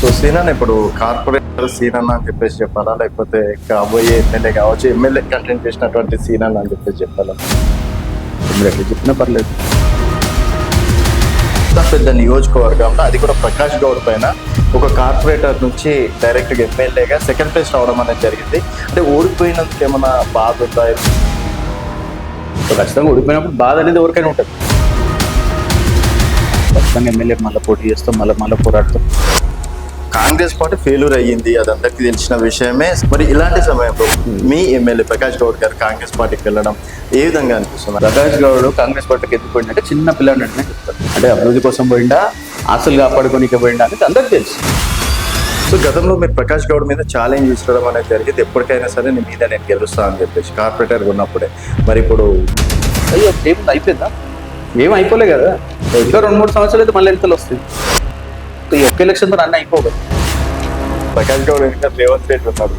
So సీనన్ ఇప్పుడు corporator సీనన్ అని చెప్పేసి చెప్పాలా, లేకపోతే కాబోయే ఎమ్మెల్యే కావచ్చు ఎమ్మెల్యే కంటెంట్ చేసినటువంటి సీనన్ అని చెప్పేసి చెప్పాలా? మీరు ఎట్లా చెప్పినా పర్లేదు. ఇంత పెద్ద నియోజకవర్గంలో అది కూడా ప్రకాష్ గౌడ్ పైన ఒక కార్పొరేటర్ నుంచి డైరెక్ట్ గా ఎమ్మెల్యేగా సెకండ్ ప్లేస్ రావడం అనేది జరిగింది. అంటే ఓడిపోయినందుకు ఏమైనా బాధ ఉందా? సో ఖచ్చితంగా ఓడిపోయినప్పుడు బాధ అనేది ఎవరికైనా ఉంటుంది. ఖచ్చితంగా ఎమ్మెల్యే మళ్ళీ పోటీ చేస్తాం, మళ్ళీ పోరాడతాం. కాంగ్రెస్ పార్టీ ఫెయిల్యూర్ అయ్యింది, అది అందరికీ తెలిసిన విషయమే. మరి ఇలాంటి సమయంలో మీ ఎమ్మెల్యే ప్రకాష్ గౌడ్ గారు కాంగ్రెస్ పార్టీకి వెళ్ళడం ఏ విధంగా అనిపిస్తుంది? ప్రకాష్ గౌడ్ కాంగ్రెస్ పార్టీకి ఎందుకు పోయిందంటే చిన్న పిల్లని అంటే చెప్తారు. అంటే అభివృద్ధి కోసం పోయిందా, ఆస్తులు కాపాడుకోనికి పోయిందా అనేది అందరికి తెలుసు. సో గతంలో మీరు ప్రకాష్ గౌడ్ మీద ఛాలెంజ్ తీసుకోవడం అనేది జరిగింది, ఎప్పటికైనా సరే నీ మీద నేను గెలుస్తా అని చెప్పేసి కార్పొరేటర్ ఉన్నప్పుడే. మరి ఇప్పుడు అయ్యో ఏముంది, అయిపోయిందా? ఏం అయిపోలే కదా, ఇంకా 2-3 సంవత్సరాలు అయితే మళ్ళీ ఎన్నికలు వస్తాయి. ఈ ఒక్క ఎలక్షన్తో అన్నీ అయిపోదు. ప్రకాష్ గౌడ్ ఇంకా రేవంత్ రెడ్డి ఉన్నారు.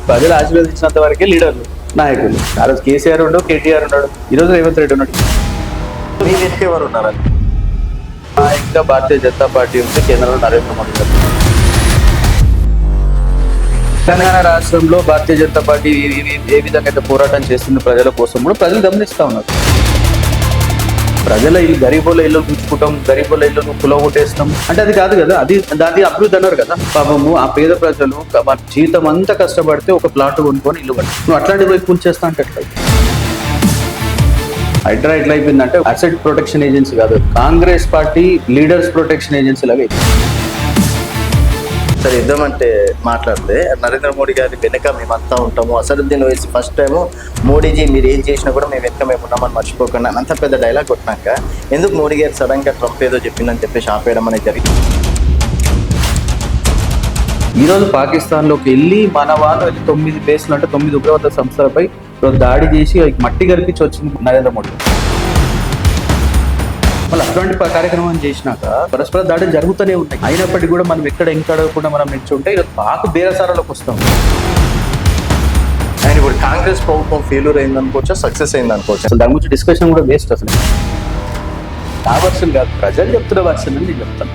ప్రజలు ఆశీర్వదించినంత వరకే లీడర్లు, నాయకులు. ఆ రోజు కేసీఆర్ ఉన్నాడు, కేటీఆర్ ఉన్నాడు, ఈరోజు రేవంత్ రెడ్డి ఉన్నాడు. మీ వెనక ఎవరు ఉన్నారని? ఇంకా భారతీయ జనతా పార్టీ ఉంది, కేంద్రంలో నరేంద్ర మోడీ గారు. తెలంగాణ రాష్ట్రంలో భారతీయ జనతా పార్టీ ఏ విధంగా అయితే పోరాటం చేస్తుంది ప్రజల కోసం కూడా ప్రజలు గమనిస్తూ ఉన్నారు. ప్రజల ఇల్లు, గరీబుల ఇల్లు గుంచుకుంటాం, గరీబుల ఇల్లు కులగొట్టేస్తాం అంటే అది కాదు కదా. దాని అభివృద్ధి అన్నారు కదా. పాపము ఆ పేద ప్రజలు మన జీవితం అంతా కష్టపడితే ఒక ప్లాట్ కొనుక్కొని ఇల్లు కట్టి నువ్వు అట్లాంటి వైపు కూల్చేస్తా అంటే ఎట్లా? హైడ్రా ఎట్లా అయిపోయిందంటే అసెట్ ప్రొటెక్షన్ ఏజెన్సీ కాదు, Congress party leaders protection agency లాగా. సరే ఇద్దామంటే మాట్లాడితే నరేంద్ర మోడీ గారి వెనుక మేమంతా ఉంటాము, అసదుద్దీన్ ఓవైసీ ఫస్ట్ టైము మోడీజీ మీరు ఏం చేసినా కూడా మేము వెనుక మేము ఉన్నామని మర్చిపోకుండా అంత పెద్ద డైలాగ్ కొట్టినాక ఎందుకు మోడీ గారు సడన్గా ట్రంప్ ఏదో చెప్పిందని చెప్పేసి ఆపేయడం అనేది జరిగింది. ఈరోజు పాకిస్తాన్లోకి వెళ్ళి మన వాళ్ళు వెళ్ళి 9 బేస్లు అంటే 9 ఉగ్రవాద సంస్థలపై దాడి చేసి మట్టి గరిపించి వచ్చింది నరేంద్ర మోడీ. మళ్ళీ అటువంటి కార్యక్రమం చేసినాక పరస్పర దాడులు జరుగుతూనే ఉన్నాయి. అయినప్పటికీ కూడా మనం ఎక్కడ అడగకుండా మనం నిల్చుంటే ఈరోజు పాకు బేరసారాలకు వస్తాం. అండ్ ఇప్పుడు కాంగ్రెస్ ప్రభుత్వం ఫెయిల్యూర్ అయింది అనుకోవచ్చా, సక్సెస్ అయింది అనుకోవచ్చు? అసలు దాని గురించి డిస్కషన్ కూడా వేస్ట్. అసలు నా వర్షన్ కాదు, ప్రజలు చెప్తున్న వర్షన్ అని నేను చెప్తాను.